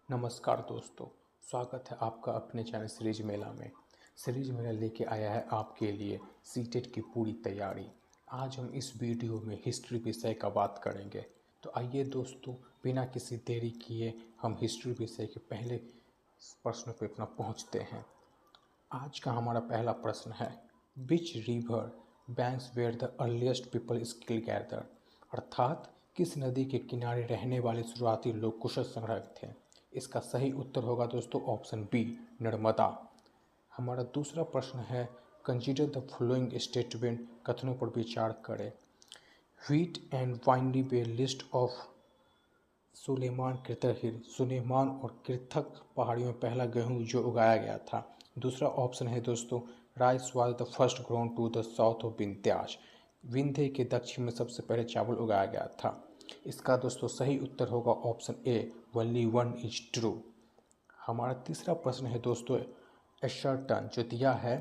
नमस्कार दोस्तों, स्वागत है आपका अपने चैनल सीरीज मेला में। सीरीज मेला लेके आया है आपके लिए सीटेट की पूरी तैयारी। आज हम इस वीडियो में हिस्ट्री विषय का बात करेंगे। तो आइए दोस्तों, बिना किसी देरी किए हम हिस्ट्री विषय के पहले प्रश्न पे अपना पहुंचते हैं। आज का हमारा पहला प्रश्न है, which river banks were the earliest people skill gather, अर्थात किस नदी के किनारे रहने वाले शुरुआती लोग कुशल संग्राहक थे। इसका सही उत्तर होगा दोस्तों ऑप्शन बी, नर्मदा। हमारा दूसरा प्रश्न है, कंसीडर द फॉलोइंग स्टेटमेंट, कथनों पर विचार करें। Wheat and winery way list of Sulaiman Kirthar, Sulaiman और कृथक पहाड़ियों में पहला गेहूं जो उगाया गया था। दूसरा ऑप्शन है दोस्तों, rice was the first grown to the south of Vindhyas, Vindhya के दक्षिण में सबसे पहले चावल उगाया गया था। इसका दोस्तों सही उत्तर होगा option A, only one is true. हमारा तीसरा प्रश्न है दोस्तों, एशर्टन जो दिया है,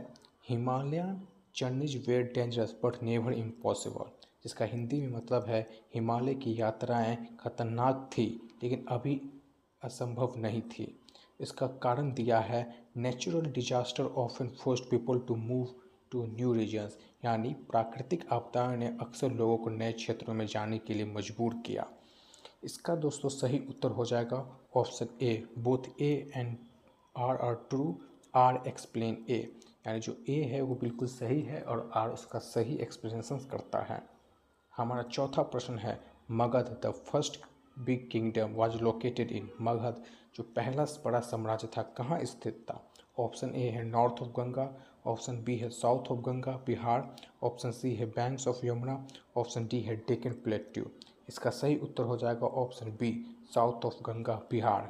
Himalayan journeys were dangerous but never impossible, जिसका हिंदी में मतलब है हिमालय की यात्राएं खतरनाक थी लेकिन अभी असंभव नहीं थी। इसका कारण दिया है, natural disaster often forced people to move to new regions, यानी प्राकृतिक आपदाओं ने अक्सर लोगों को नए क्षेत्रों में जाने के लिए मजबूर किया। इसका दोस्तों सही उत्तर हो जाएगा option A, both A and R true, are explain A, यानी जो ए है वो बिल्कुल सही है और आर उसका सही एक्सप्लेनेशन करता है। हमारा चौथा प्रश्न है, Magadh the first big kingdom was located in, Magadh जो पहला बड़ा साम्राज्य था कहाँ स्थित था। ऑप्शन ए है north of Ganga, option B है south of Ganga Bihar, option C है banks of Yamuna, option D है डेक्कन प्लेट्यू। इसका सही उत्तर हो जाएगा option B, south of Ganga Bihar.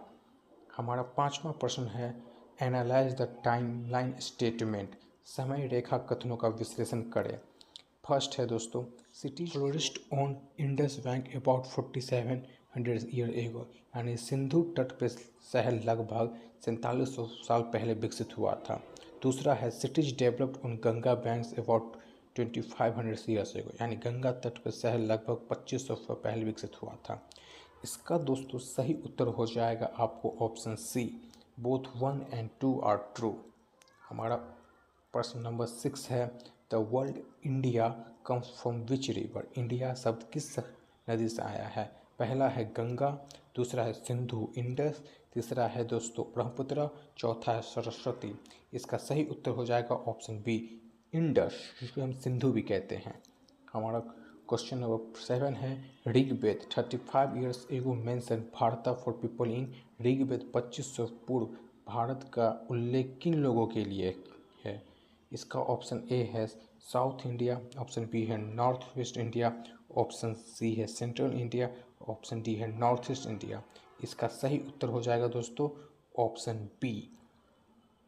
हमारा पांचवा प्रश्न है, एनालाइज द टाइमलाइन स्टेटमेंट, समय रेखा कथनों का विश्लेषण करें। फर्स्ट है दोस्तों, city florist on Indus bank about 4700 year ago, यानी सिंधु तट पर शहर लगभग 4700 साल पहले विकसित हुआ था। दूसरा है, cities developed on Ganga banks about 2500 years ago, यानी गंगा तट पर शहर लगभग 2500 साल पहले विकसित हुआ था। इसका दोस्तों सही उत्तर हो जाएगा आपको option C, both 1 and 2 are true. हमारा प्रश्न नंबर 6 है, the world India comes from which river, India शब्द किस नदी से आया है। पहला है गंगा, दूसरा है सिंधु इंडस, तीसरा है दोस्तों ब्रह्मपुत्र, चौथा है सरस्वती। इसका सही उत्तर हो जाएगा ऑप्शन बी, इंडस, जिसको हम सिंधु भी कहते हैं। हमारा क्वेश्चन नंबर 7 है, Rigveda 35 years ago mention Bharat for people in, Rigveda 2500 पूर्व भारत का उल्लेख किन लोगों के लिए है। इसका ऑप्शन ए है साउथ इंडिया, ऑप्शन बी है north west India, option C है सेंट्रल इंडिया, ऑप्शन डी है नॉर्थ ईस्ट इंडिया। इसका सही उत्तर हो जाएगा दोस्तों option B,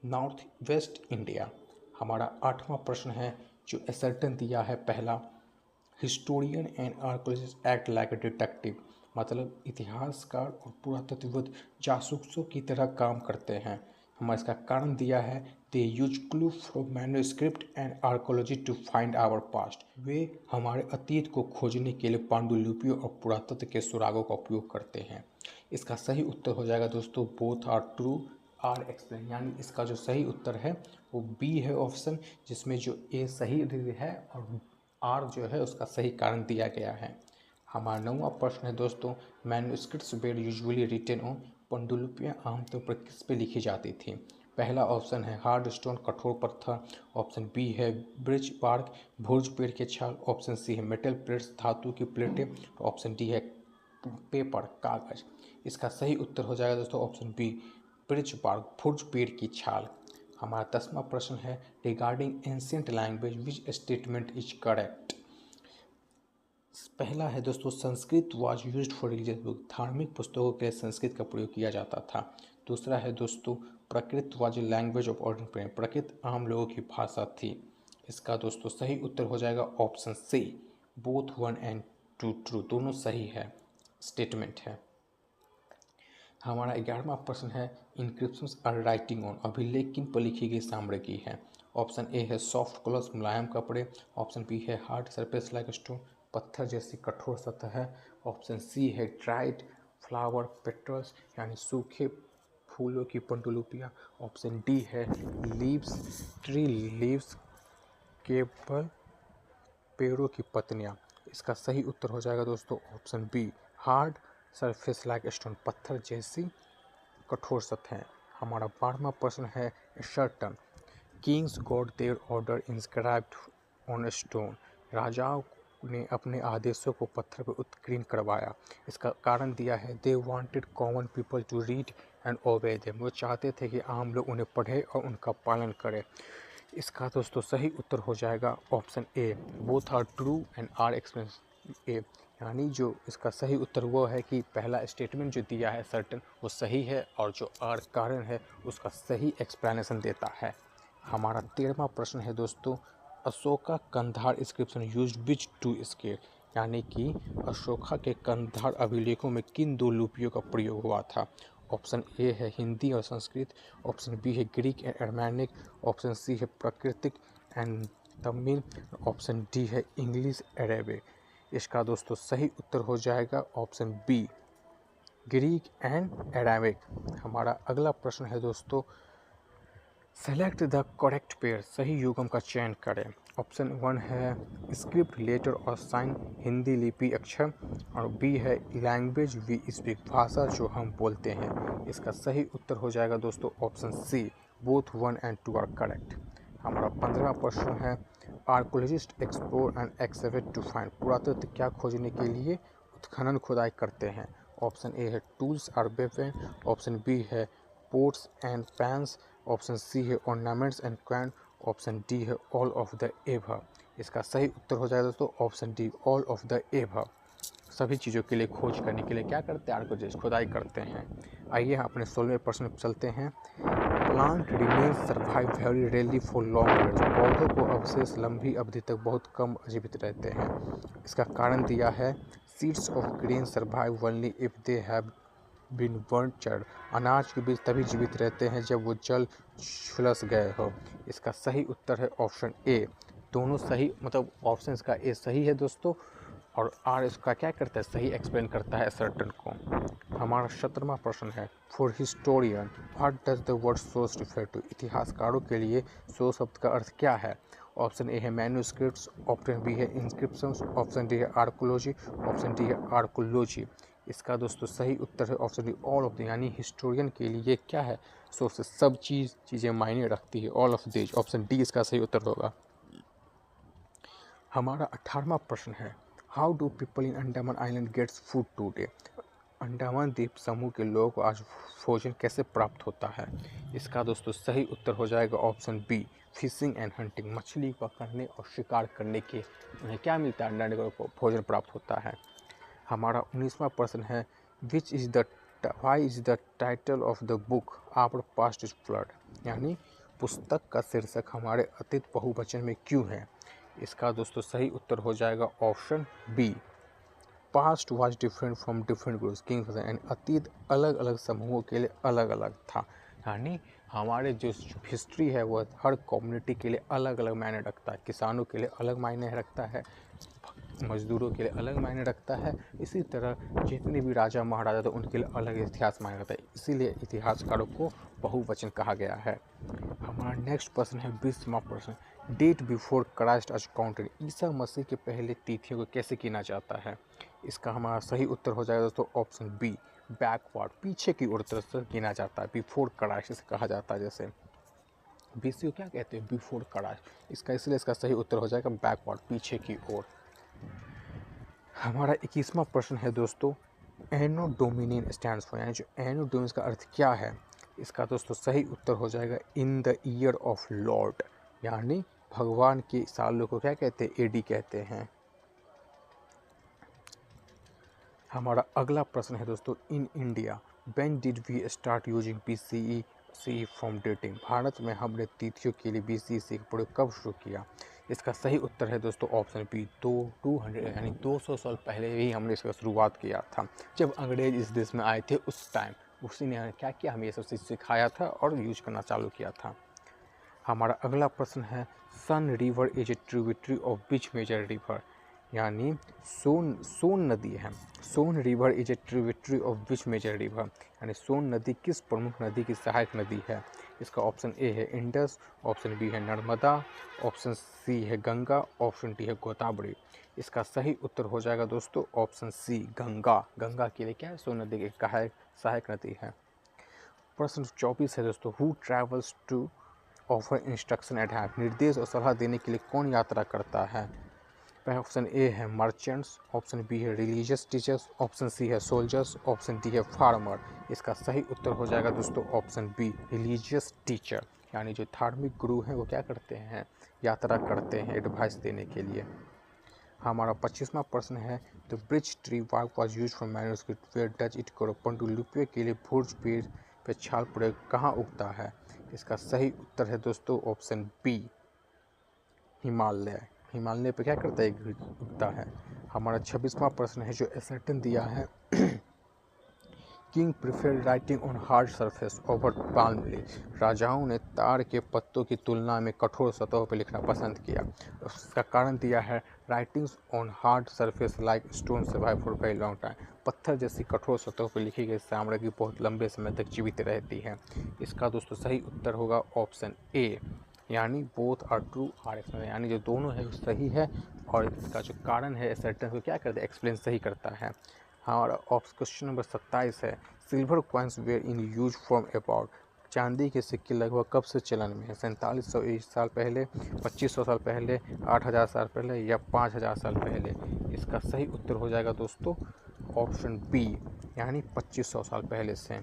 north west India. हमारा आठवां प्रश्न है, जो असर्टन दिया है पहला, historian and archaeologist act like a detective, मतलब इतिहासकार और पुरातत्वविद जासूसों की तरह काम करते हैं। हमारा इसका कारण दिया है, they use clue from manuscript and archaeology to find our past, वे हमारे अतीत को खोजने के लिए पांडुलिपियों और पुरातत्व के सुरागों का उपयोग करते हैं। इसका सही उत्तर हो जाएगा दोस्तों both are true, are explain, यानी इसका जो सही उत्तर है वो बी है ऑप्शन, जिसमें जो ए सही है और आर जो है उसका सही कारण दिया गया है। हमारा नौवां प्रश्न है दोस्तों, manuscripts were usually written on, पांडुलिपियाँ आमतौर पर किस पे लिखी जाती थी। पहला ऑप्शन है हार्ड स्टोन, कठोर पत्थर, ऑप्शन बी है ब्रिज बार्क, भुर्ज पेड़ के छाल, ऑप्शन सी है मेटल प्लेट्स, धातु की प्लेटें, ऑप्शन डी है पेपर, कागज। इसका सही उत्तर हो जाएगा दोस्तों ऑप्शन बी, ब्रिज बार्क, भुर्ज पेड़ की छाल। हमारा 10वां प्रश्न है, regarding ancient language which statement is correct. पहला है दोस्तों, Sanskrit was used for religious book, धार्मिक पुस्तकों के लिए संस्कृत का प्रयोग किया जाता था। दूसरा है दोस्तों, प्रकृत वाज लैंग्वेज ऑफ ऑर्डिनरी, प्रकृत आम लोगों की भाषा थी। इसका दोस्तों सही उत्तर हो जाएगा option C, both 1 and 2 true, दोनों सही है स्टेटमेंट है। हमारा 11वां प्रश्न है, इंक्रिप्शंस आर राइटिंग ऑन, अभिलेख किन पर लिखी गई सामग्री है। ऑप्शन ए है सॉफ्ट क्लॉथ्स, मुलायम कपड़े, ऑप्शन बी है हार्ड सरफेस लाइक स्टोन, पत्थर जैसी कठोर सतह है, ऑप्शन सी है ड्राइड फ्लावर पेटल्स, यानी सूखे फूलों की पंडुलिपियाँ। ऑप्शन डी है लीव्स, ट्री लीव्स, केवल पेड़ों की पत्तियाँ। इसका सही उत्तर हो जाएगा दोस्तों option B hard surface like stone, पत्थर जैसी कठोर सतहें। हमारा 12वां प्रश्न है certain kings got their order inscribed on stone, राजाओं ने अपने आदेशों को पत्थर पर उत्कीर्ण करवाया। इसका कारण दिया है they wanted common people to read and obey them, वो चाहते थे कि आम लोग उन्हें पढ़े और उनका पालन करें। इसका दोस्तों सही उत्तर हो जाएगा option A both are true and R explain A, यानी जो इसका सही उत्तर वो है कि पहला स्टेटमेंट जो दिया है सर्टन वो सही है और जो आर कारण है उसका सही एक्सप्लेनेशन देता है। हमारा 13वां प्रश्न है दोस्तों Ashoka Kandahar inscription used which two scale, यानी कि अशोका के कंधार अभिलेखों में किन दो लिपियों का प्रयोग हुआ था। ऑप्शन ए है हिंदी और संस्कृत, ऑप्शन बी है Greek and Aramaic, option C है प्राकृतिक एंड तमिल, ऑप्शन डी है इंग्लिश अरेबिक। इसका दोस्तों सही उत्तर हो जाएगा option B Greek and Arabic. हमारा अगला प्रश्न है दोस्तों सेलेक्ट द करेक्ट पेयर, सही युग्म का चयन करें। ऑप्शन 1 है स्क्रिप्ट लेटर और साइन, हिंदी लिपि अक्षर, और बी है लैंग्वेज वी स्पीक, भाषा जो हम बोलते हैं। इसका सही उत्तर हो जाएगा दोस्तों option C both 1 and 2 are correct. हमारा 15वां प्रश्न है archaeologist explore and excavate to find, पुरातत्व क्या खोजने के लिए उत्खनन खुदाई करते हैं। ऑप्शन ए है टूल्स और वेपन, ऑप्शन बी है pots and pans, option C है ornaments and coin, option D है ऑल ऑफ द एबव। इसका सही उत्तर हो जाएगा दोस्तों option D all of the above. सभी चीज़ों के लिए खोज करने के लिए क्या करते हैं आर्कोलॉजिस्ट खुदाई करते हैं। आइए अपने 16वें प्रश्न पर चलते हैं plant remains survive very rarely for long period, पौधों को अवशेष लंबी अवधि तक बहुत कम जीवित रहते हैं। इसका कारण दिया है seeds of grain survive only if they have been burnt charred, अनाज के बीज तभी जीवित रहते हैं जब वो जल झुलस गए हो। इसका सही उत्तर है ऑप्शन ए, दोनों सही, मतलब ऑप्शन का ए सही है दोस्तों और आर इसका क्या करता है सही एक्सप्लेन करता है सर्टन को। हमारा 17वां प्रश्न है for historian what does the word source refer to, इतिहासकारों के लिए सोर्स शब्द का अर्थ क्या है। ऑप्शन ए है मैन्यूस्क्रिप्ट्स, ऑप्शन बी है इंस्क्रिप्शंस, ऑप्शन डी है आर्कोलॉजी, ऑप्शन डी है आर्कोलॉजी। इसका दोस्तों सही उत्तर है option D all of the, यानी हिस्टोरियन के लिए क्या है सोर्सेस, सब चीज़ें मायने रखती है, all of this. Option D इसका सही उत्तर होगा। हमारा 18वां प्रश्न है how do people in Andaman island gets food today, Andaman द्वीप समूह के लोगों को आज भोजन कैसे प्राप्त होता है। इसका दोस्तों सही उत्तर हो जाएगा option B fishing and hunting, मछली पकड़ने और शिकार करने के उन्हें क्या मिलता है अंडमान को भोजन प्राप्त होता है। हमारा 19वां प्रश्न है which is the why is the title of the book our past is flood, यानी पुस्तक का शीर्षक हमारे अतीत बहुवचन में क्यों है। इसका दोस्तों सही उत्तर हो जाएगा option B past was different from different groups kings, यानी अतीत अलग अलग समूहों के लिए अलग अलग था, यानी हमारे जो हिस्ट्री है वो हर कम्युनिटी के लिए अलग अलग मायने रखता है, किसानों के लिए अलग मायने रखता है, मजदूरों के लिए अलग मायने रखता है, इसी तरह जितने भी राजा महाराजा थे उनके लिए अलग इतिहास मायने रखता है, इसीलिए इतिहासकारों को बहुवचन कहा गया है। हमारा नेक्स्ट प्रश्न है 20वां प्रश्न date before Christ as counted, ईसा मसीह के पहले तिथियों को कैसे गिना जाता है। इसका हमारा सही उत्तर हो जाएगा दोस्तों ऑप्शन बी बैकवर्ड, पीछे की ओर तरफ से गिना जाता है, बिफोर क्राइस्ट से कहा जाता है, जैसे बीसी को क्या कहते हैं बिफोर क्राइस्ट, इसका इसलिए इसका सही उत्तर हो जाएगा बैकवर्ड, पीछे की ओर। हमारा 21वां प्रश्न है दोस्तों एनो डोमिनियन स्टैंड्स फॉर, यानी जो एनो डोमिनियन का अर्थ क्या है। इसका दोस्तों सही उत्तर हो जाएगा in the year of Lord, यानी भगवान के सालों को क्या कहते हैं एडी कहते हैं। हमारा अगला प्रश्न है दोस्तों in India when did we start using BCE from dating, भारत में हमने तिथियों के लिए BCE का प्रयोग कब शुरू किया। इसका सही उत्तर है दोस्तों ऑप्शन बी 200 यानी 200 साल पहले ही हमने इसका शुरुआत किया था, जब अंग्रेज इस देश में आए थे उस टाइम उसी ने क्या किया हमें ये सब चीज़ सिखाया था और यूज करना चालू किया था। हमारा अगला प्रश्न है Son river is a tributary of which major river, यानी सोन नदी है। Son river is a tributary of which major river, यानी सोन नदी किस प्रमुख नदी की सहायक नदी है। इसका ऑप्शन ए है इंडस, ऑप्शन बी है नर्मदा, ऑप्शन सी है गंगा, ऑप्शन डी है गोदावरी। इसका सही उत्तर हो जाएगा दोस्तों ऑप्शन सी गंगा। गंगा के लिए क्या है, सोन नदी की सहायक नदी है। प्रश्न 24 है दोस्तों, who travels to offer instruction at hand, निर्देश और सलाह देने के लिए कौन यात्रा करता है। पहला ऑप्शन ए है मर्चेंट्स, ऑप्शन बी है रिलीजियस टीचर्स, ऑप्शन सी है सोल्जर्स, ऑप्शन डी है फार्मर। इसका सही उत्तर हो जाएगा दोस्तों ऑप्शन बी रिलीजियस टीचर, यानी जो धार्मिक गुरु हैं वो क्या करते हैं, यात्रा करते हैं एडवाइस देने के लिए। हमारा 25वां प्रश्न है, the bridge tree bark was use for manuscript where Dutch it करो, पांडुलिपि के लिए भोज पेड़ पे छाल प्रयोग कहाँ उगता है। इसका सही उत्तर है दोस्तों ऑप्शन बी हिमालय। हिमालय पे क्या करता है, उगता है। हमारा 26वां प्रश्न है जो एसर्टेन दिया है, king prefer writing on hard surface over palm leaf, राजाओं ने ताड़ के पत्तों की तुलना में कठोर सतहों पर लिखना पसंद किया। उसका कारण दिया है writings on hard surface like stone survive for very long time, पत्थर जैसी कठोर सतहों पर लिखी गई सामग्री बहुत लंबे समय तक जीवित रहती है। इसका दोस्तों सही उत्तर होगा ऑप्शन ए, यानी both are true are explain, यानी जो दोनों है वो सही है और इसका जो कारण है एसर्टेन को क्या करता है, एक्सप्लेन सही करता है। हमारा क्वेश्चन नंबर 27 है, silver coins were in use from about, चांदी के सिक्के लगभग कब से चलन में है, 4700 साल पहले, 2500 साल पहले, 8000 साल पहले या 5000 साल पहले। इसका सही उत्तर हो जाएगा दोस्तों ऑप्शन बी, यानी 2500 साल पहले से।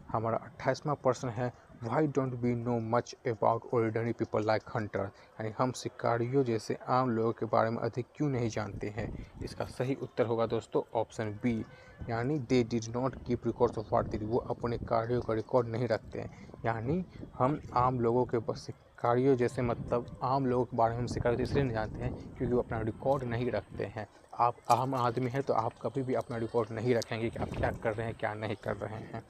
हमारा 28वां प्रश्न है, why don't we know much about ordinary people like hunter, यानी हम शिकारियों जैसे आम लोगों के बारे में अधिक क्यों नहीं जानते हैं। इसका सही उत्तर होगा दोस्तों ऑप्शन बी, यानी they did not keep records of what they did, वो अपने कार्यों का रिकॉर्ड नहीं रखते हैं। यानी हम आम लोगों के शिकारियों जैसे, मतलब आम लोगों के बारे में हम शिकारियों इसलिए नहीं जानते हैं क्योंकि वो अपना रिकॉर्ड नहीं रखते हैं। आप आम आदमी हैं तो आप कभी भी अपना रिकॉर्ड नहीं रखेंगे कि आप क्या कर रहे हैं क्या नहीं कर रहे हैं।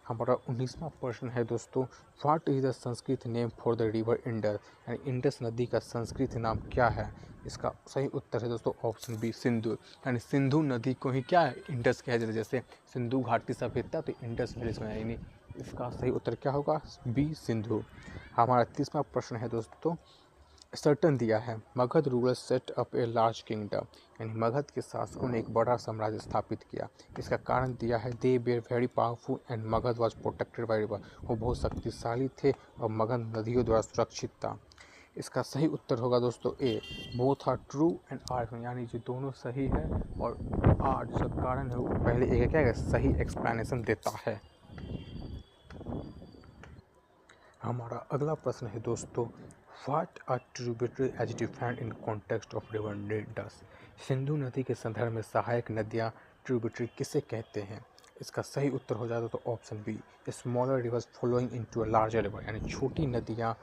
हमारा 19वां प्रश्न है दोस्तों, what is the Sanskrit name for the river Indus, यानी इंडस नदी का संस्कृत नाम क्या है। इसका सही उत्तर है दोस्तों ऑप्शन बी सिंधु, यानी सिंधु नदी को ही क्या है इंडस कहा जाता है, जैसे सिंधु घाटी सभ्यता तो इंडस वैली में, यानी इसका सही उत्तर क्या होगा, बी सिंधु। हमारा 30वां प्रश्न है दोस्तों, सर्टन दिया है, Magadh ruler set up a large kingdom, यानी मगध के शासकों ने एक बड़ा साम्राज्य स्थापित किया। इसका कारण दिया है they were very powerful and Magadh was protected by river, वो बहुत शक्तिशाली थे और मगध नदियों द्वारा सुरक्षित था। इसका सही उत्तर होगा दोस्तों A, both are true and R, यानी जो दोनों सही है और आर जो कारण है वो पहले एक क्या है सही एक्सप्लेनेशन देता है। हमारा अगला प्रश्न है दोस्तों, what are tributary as defined in context of river Indus, Sindhu नदी के संदर्भ में सहायक नदियाँ ट्रिब्यूटरी किसे कहते हैं। इसका सही उत्तर हो जाता तो option B, smaller rivers following into a larger river, यानी छोटी नदियाँ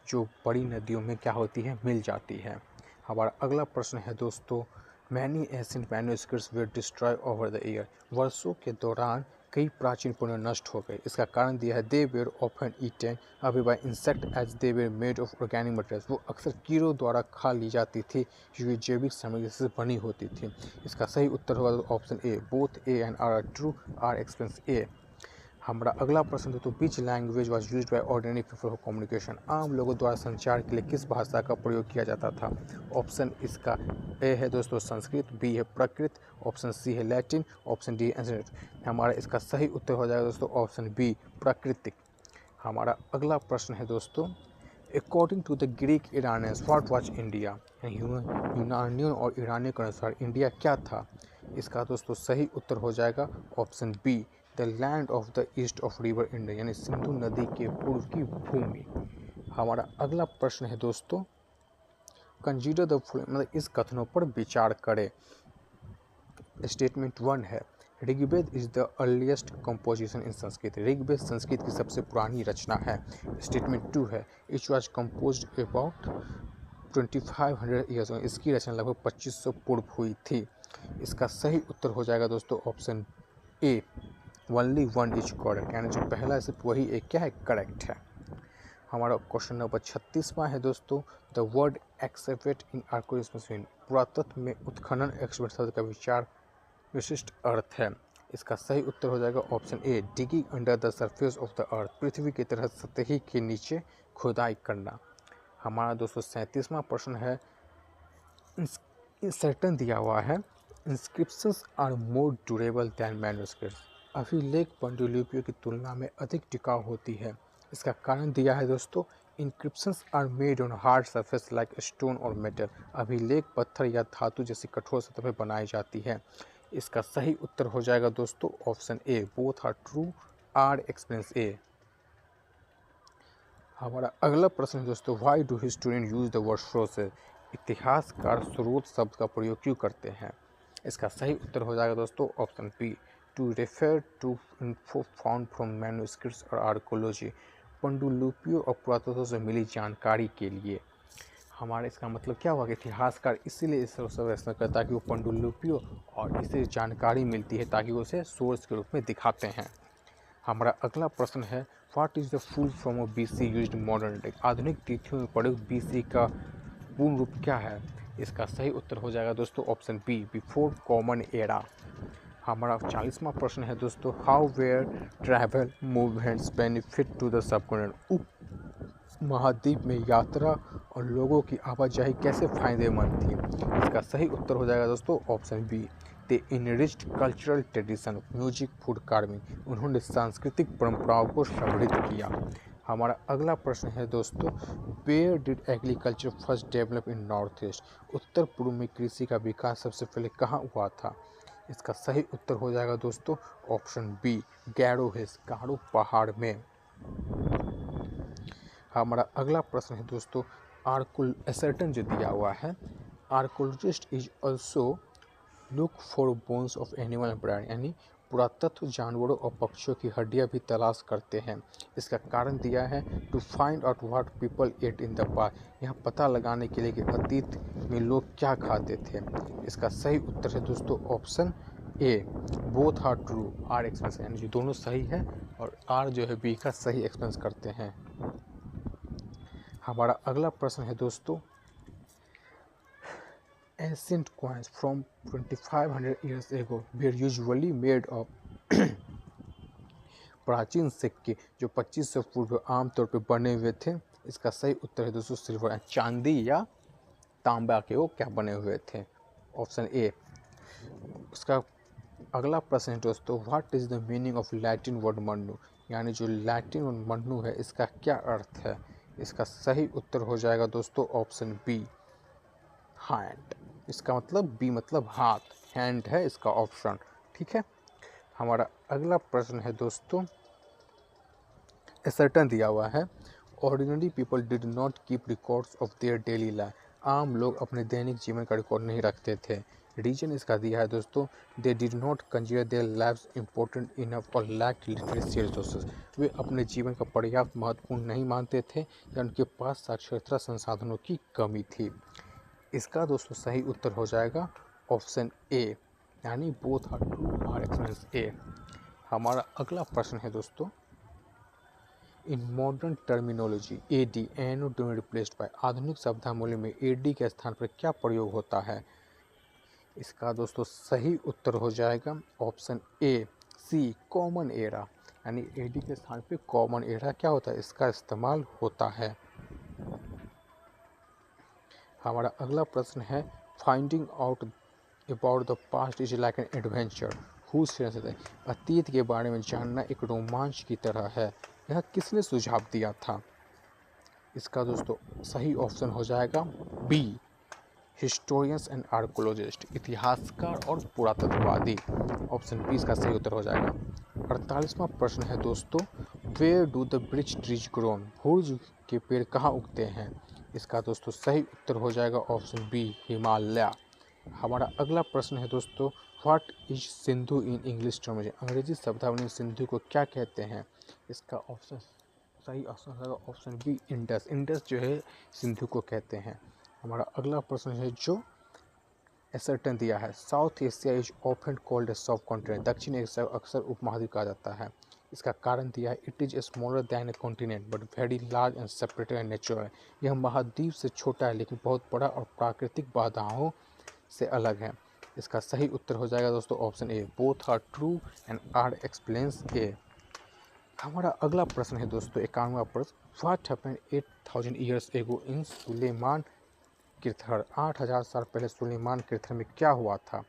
जो बड़ी नदियों में क्या होती है मिल जाती है। हमारा अगला प्रश्न है दोस्तों, many ancient manuscripts were destroy over the year, वर्षों के दौरान कई प्राचीन पुण्य नष्ट हो गए। इसका कारण दिया है they were often eaten away by insect as they were made of organic materials, वो अक्सर कीड़ों द्वारा खा ली जाती थी जो जैविक सामग्री से बनी होती थी। इसका सही उत्तर होगा option A, both A and R true are explains A. हमारा अगला प्रश्न है तो which language was use by ordinary people for communication, आम लोगों द्वारा संचार के लिए किस भाषा का प्रयोग किया जाता था। ऑप्शन इसका ए है दोस्तों संस्कृत, बी है प्राकृत, ऑप्शन सी है लैटिन, ऑप्शन डी एंसेंट। हमारा इसका सही उत्तर हो जाएगा दोस्तों ऑप्शन बी प्राकृतिक। हमारा अगला प्रश्न है दोस्तों, according to the Greek Iranians what was India, यूनानियों और ईरानियों के अनुसार इंडिया क्या था। इसका दोस्तों सही उत्तर हो जाएगा option B, the land of the east of river India, यानी सिंधु नदी के पूर्व की भूमि। हमारा अगला प्रश्न है दोस्तों, कंसीडर द फॉलोइंग, मतलब इस कथनों पर विचार करें। स्टेटमेंट 1 है, Rigveda is the earliest composition in Sanskrit, Rigveda Sanskrit की सबसे पुरानी रचना है। स्टेटमेंट 2 है, it was composed about 2500 years, इसकी रचना लगभग 2500 पूर्व हुई थी। इसका सही उत्तर हो जाएगा दोस्तों option A, only one is correct, यानी जो पहला है सिर्फ वही एक क्या है करेक्ट है। हमारा क्वेश्चन नंबर 36वां है दोस्तों, the word excavate in archaeological machine, पुरातत्व में उत्खनन एक्सकेवेट शब्द का विचार विशिष्ट अर्थ है। इसका सही उत्तर हो जाएगा option A, digging under the surface of the earth, पृथ्वी की तरह सतही के नीचे खुदाई करना। हमारा दोस्तों 37वां प्रश्न है, इंसर्टन दिया हुआ है, inscriptions are more durable than manuscripts, अभिलेख पांडुलिपियों की तुलना में अधिक टिकाऊ होती है। इसका कारण दिया है दोस्तों, inscriptions are made on hard surface like stone और मेटल, अभिलेख पत्थर या धातु जैसी कठोर सतह पर बनाई जाती है। इसका सही उत्तर हो जाएगा दोस्तों option A, both are true, R explains A. हमारा अगला प्रश्न है दोस्तों, why do historian use the word sources, इतिहासकार स्रोत शब्द का प्रयोग क्यों करते हैं। इसका सही उत्तर हो जाएगा दोस्तों option B, to refer to info found from manuscripts और आर्कोलॉजी, पांडुलिपियों और पुरातत्व से मिली जानकारी के लिए। हमारा इसका मतलब क्या हुआ कि इतिहासकार इसीलिए इस सर्वेक्षण करता है ताकि वो पांडुलिपियों और इससे जानकारी मिलती है ताकि वो उसे सोर्स के रूप में दिखाते हैं। हमारा अगला प्रश्न है, what is the full form of BC used modern day, आधुनिक तिथियों में प्रयुक्त BC का पूर्ण रूप क्या है। इसका सही उत्तर हो जाएगा दोस्तों option B, before common era. हमारा 40वां प्रश्न है दोस्तों, how were travel movements benefit to the subcontinent, उप महाद्वीप में यात्रा और लोगों की आवाजाही कैसे फायदेमंद थी। इसका सही उत्तर हो जाएगा दोस्तों option B, they enriched cultural tradition, music, food carving, उन्होंने सांस्कृतिक परंपराओं को समृद्ध किया। हमारा अगला प्रश्न है दोस्तों, where did agriculture first develop in north east, उत्तर पूर्व में कृषि का विकास सबसे पहले कहाँ हुआ था। इसका सही उत्तर हो जाएगा दोस्तों ऑप्शन बी, गैरो हिल्स, गारो पहाड़ में। हमारा अगला प्रश्न है दोस्तों, असर्टन जो दिया हुआ है, archaeologist is also look for bones of animal brand, यानी पुरातत्व जानवरों और पक्षियों की हड्डियां भी तलाश करते हैं। इसका कारण दिया है, to find out what people ate in the past, यह पता लगाने के लिए कि अतीत में लोग क्या खाते थे। इसका सही उत्तर है दोस्तों option A, both are true, are expense, यानी जो दोनों सही है और आर जो है बी का सही एक्सपेंस करते हैं। हमारा अगला प्रश्न है दोस्तों, ancient coins from 2500 years ago were usually made of प्राचीन सिक्के जो 2500 पूर्व आमतौर पर बने हुए थे। इसका सही उत्तर है दोस्तों सिल्वर, चांदी या तांबा के वो क्या बने हुए थे, ऑप्शन ए। उसका अगला प्रश्न है दोस्तों, what is the meaning of Latin word Mannu, यानी जो लैटिन वर्ड मन्नू है इसका क्या अर्थ है। इसका सही उत्तर हो जाएगा दोस्तों ऑप्शन बी, हैंड। इसका मतलब बी मतलब हाथ, हैंड है इसका ऑप्शन, ठीक है। हमारा अगला प्रश्न है दोस्तों, असर्टन दिया हुआ है, ordinary people did not keep records of their daily life, आम लोग अपने दैनिक जीवन का रिकॉर्ड नहीं रखते थे। रीजन इसका दिया है दोस्तों, they did not consider their lives important enough और लैक्ड लिटरेसी रिसोर्सेज, वे अपने जीवन का पर्याप्त महत्वपूर्ण नहीं मानते थे या उनके पास साक्षरता संसाधनों की कमी थी। इसका दोस्तों सही उत्तर हो जाएगा ऑप्शन ए, यानी both are true, are explains A. हमारा अगला प्रश्न है दोस्तों, in modern terminology AD anno do replaced by, आधुनिक शब्दावली में एडी के स्थान पर क्या प्रयोग होता है। इसका दोस्तों सही उत्तर हो जाएगा option A, CE, common era, यानी एडी के स्थान पर कॉमन एरा क्या होता है, इसका इस्तेमाल होता है। हमारा अगला प्रश्न है, finding out about the past is like an adventure, अतीत के बारे में जानना एक रोमांच की तरह है, यह किसने सुझाव दिया था। इसका दोस्तों सही ऑप्शन हो जाएगा बी, हिस्टोरियंस एंड आर्कोलॉजिस्ट, इतिहासकार और पुरातत्ववादी, ऑप्शन बी इसका सही उत्तर हो जाएगा। 48वां प्रश्न है दोस्तों, where do the birch trees grown, भुर्ज के पेड़ कहाँ उगते हैं। इसका दोस्तों सही उत्तर हो जाएगा ऑप्शन बी, हिमालय। हमारा अगला प्रश्न है दोस्तों, what is Sindhu in English terminology, अंग्रेजी शब्दावली में सिंधु को क्या कहते हैं। इसका ऑप्शन सही ऑप्शन होगा ऑप्शन बी, इंडस, इंडस जो है सिंधु को कहते हैं। हमारा अगला प्रश्न है जो असर्टन दिया है, south Asia is often called a सब कॉन्टिनेंट, दक्षिण एशिया अक्सर उपमहाद्वीप कहा जाता है। इसका कारण दिया है it is smaller than A continent but very large and separated and natural. यह महाद्वीप से छोटा है लेकिन बहुत बड़ा और प्राकृतिक बाधाओं से अलग है। इसका सही उत्तर हो जाएगा दोस्तों option A, both are true and R explains A. हमारा अगला प्रश्न है दोस्तों 51वां प्रश्न, व्हाट हैपेंड 8000 ईयर्स एगो इन सुलेमान किरथर। 8000 साल पहले सुलेमान किरथर में क्या हुआ था?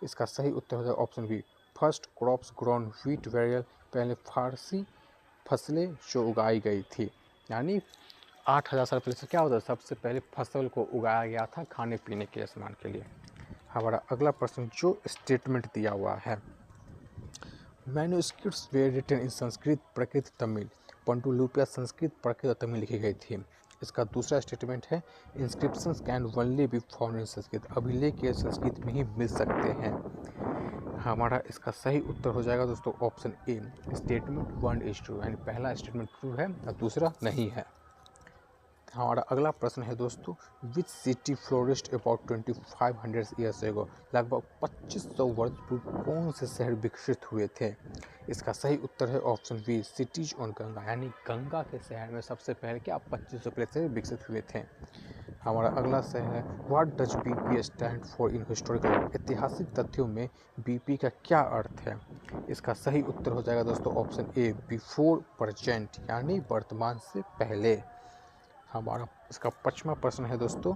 इसका सही उत्तर हो जाएगा option B, first crops grown wheat barley. पहले फारसी फसलें जो उगाई गई थी, यानी 8000 साल पहले से क्या होता है, सबसे पहले फसल को उगाया गया था खाने पीने के सामान के लिए। हमारा अगला प्रश्न जो स्टेटमेंट दिया हुआ है, manuscripts were written in Sanskrit Prakrit Tamil. पांडुलिपियां संस्कृत प्राकृत और तमिल लिखी गई थी। इसका दूसरा स्टेटमेंट है inscriptions can only be found in Sanskrit. अभिलेख ये संस्कृत में ही मिल सकते हैं। हमारा इसका सही उत्तर हो जाएगा दोस्तों option A, statement 1 is true, यानी पहला स्टेटमेंट ट्रू है और दूसरा नहीं है। हमारा अगला प्रश्न है दोस्तों, which city flourished about 2500 years ago. लगभग 2500 वर्ष पूर्व कौन से शहर विकसित हुए थे? इसका सही उत्तर है option B, cities on Ganga, यानी गंगा के शहर में सबसे पहले क्या 2500 पहले से विकसित हुए थे। हमारा अगला शहर है what does BP stand for in historical. ऐतिहासिक तथ्यों में बीपी का क्या अर्थ है? इसका सही उत्तर हो जाएगा दोस्तों ऑप्शन ए, बिफोर प्रेजेंट, यानी वर्तमान से पहले। हमारा इसका 25वां प्रश्न है दोस्तों,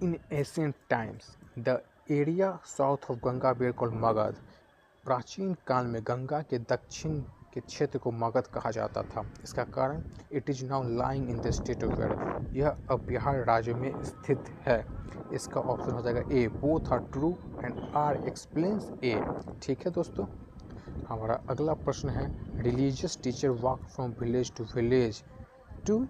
in ancient times the area south of Ganga where called Magadh. प्राचीन काल में गंगा के दक्षिण के क्षेत्र को मगध कहा जाता था। इसका कारण it is now lying in the state of Bihar. यह अब बिहार राज्य में स्थित है। इसका ऑप्शन हो जाएगा A, both are true and R explains A. ठीक है दोस्तों। हमारा अगला प्रश्न है, religious teacher walk from village to village to.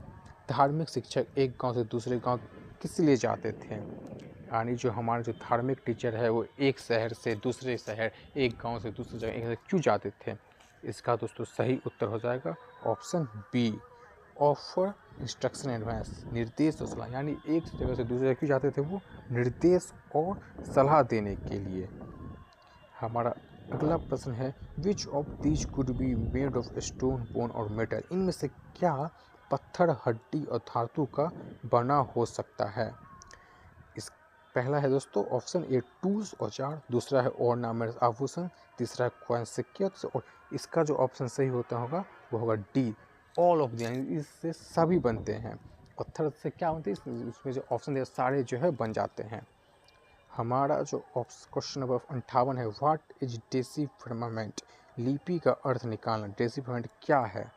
धार्मिक शिक्षक एक गांव से दूसरे गांव किस लिए जाते थे? यानी जो हमारे जो धार्मिक टीचर है वो एक शहर से दूसरे शहर, एक गांव से दूसरे जगह क्यों जाते थे? इसका दोस्तों सही उत्तर हो जाएगा option B, offer instruction advice, निर्देश और सलाह। यानी एक जगह से दूसरी जगह क्यों जाते थे? वो निर्देश और सलाह देने के लिए। हमारा अगला प्रश्न है, which of these could be made of stone, bone और मेटल। इनमें से क्या पत्थर, हड्डी और धातु का बना हो सकता है? इस पहला है दोस्तों ऑप्शन ए, टूल्स औजार। दूसरा है ऑर्नामेंट्स आभूषण। तीसरा है कॉइन सिक्के। और इसका जो ऑप्शन सही होता होगा वो होगा डी, ऑल ऑफ द। इससे सभी बनते हैं। पत्थर से क्या होते हैं, इसमें जो ऑप्शन दिया सारे जो है बन जाते हैं। हमारा जो क्वेश्चन नंबर 58 है, व्हाट इज डेसिफर्मेंट। लिपि का अर्थ निकालना। डेसिफर्मेंट क्या है?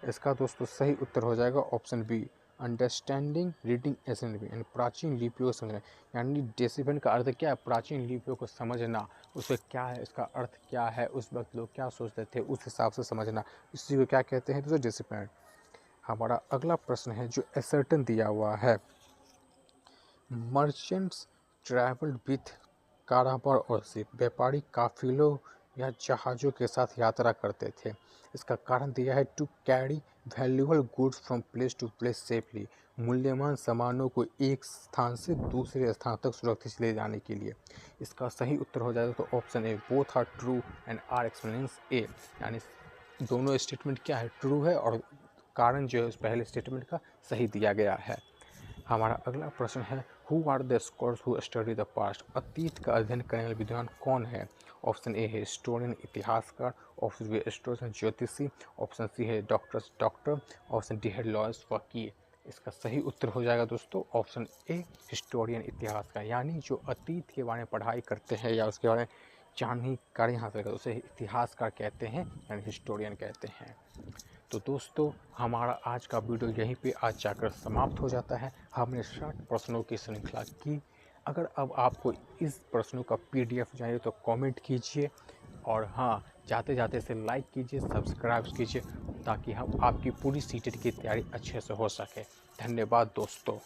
इसका दोस्तों सही उत्तर हो जाएगा option B, understanding reading assembly, यानी प्राचीन लिपियों को समझना। यानी डेसिफर्मेंट का अर्थ क्या है? प्राचीन लिपियों को समझना, उसमें क्या है, इसका अर्थ क्या है, उस वक्त लोग क्या सोचते थे, उस हिसाब से समझना। इसी को क्या कहते हैं दोस्तों? डेसिफर्मेंट। हमारा अगला प्रश्न है जो असर्टेन दिया हुआ है, मर्चेंट्स ट्रैवल्ड विथ काराबार और शिप। व्यापारी काफिलों या जहाज़ों के साथ यात्रा करते थे। इसका कारण दिया है to carry valuable goods from place to place safely. मूल्यवान सामानों को एक स्थान से दूसरे स्थान तक सुरक्षित ले जाने के लिए। इसका सही उत्तर हो जाएगा तो option A, both are true and R explains A. यानी दोनों स्टेटमेंट क्या है? ट्रू है और कारण जो है उस पहले स्टेटमेंट का सही दिया गया है। हमारा अगला प्रश्न है, who are the scholars who study the past. अतीत का अध्ययन करने वाले विद्वान कौन है? ऑप्शन ए है हिस्टोरियन, इतिहासकार। ऑप्शन बी हिस्टोरियन, ज्योतिषी। ऑप्शन सी है डॉक्टर। ऑप्शन डी है लॉयर्स, वकील। इसका सही उत्तर हो जाएगा दोस्तों ऑप्शन ए, हिस्टोरियन, इतिहासकार। यानी जो अतीत के बारे में पढ़ाई करते हैं या उसके बारे में जानकारी हासिल करते हैं उसे इतिहासकार कहते हैं, यानी हिस्टोरियन कहते हैं। तो दोस्तों हमारा आज का वीडियो यहीं पे आज जाकर समाप्त हो जाता है। हमने 60 प्रश्नों की श्रृंखला की। अगर अब आपको इस प्रश्नों का PDF चाहिए तो कमेंट कीजिए और हाँ, जाते जाते इसे लाइक कीजिए, सब्सक्राइब कीजिए ताकि हम आपकी पूरी सीटेट की तैयारी अच्छे से हो सके। धन्यवाद दोस्तों।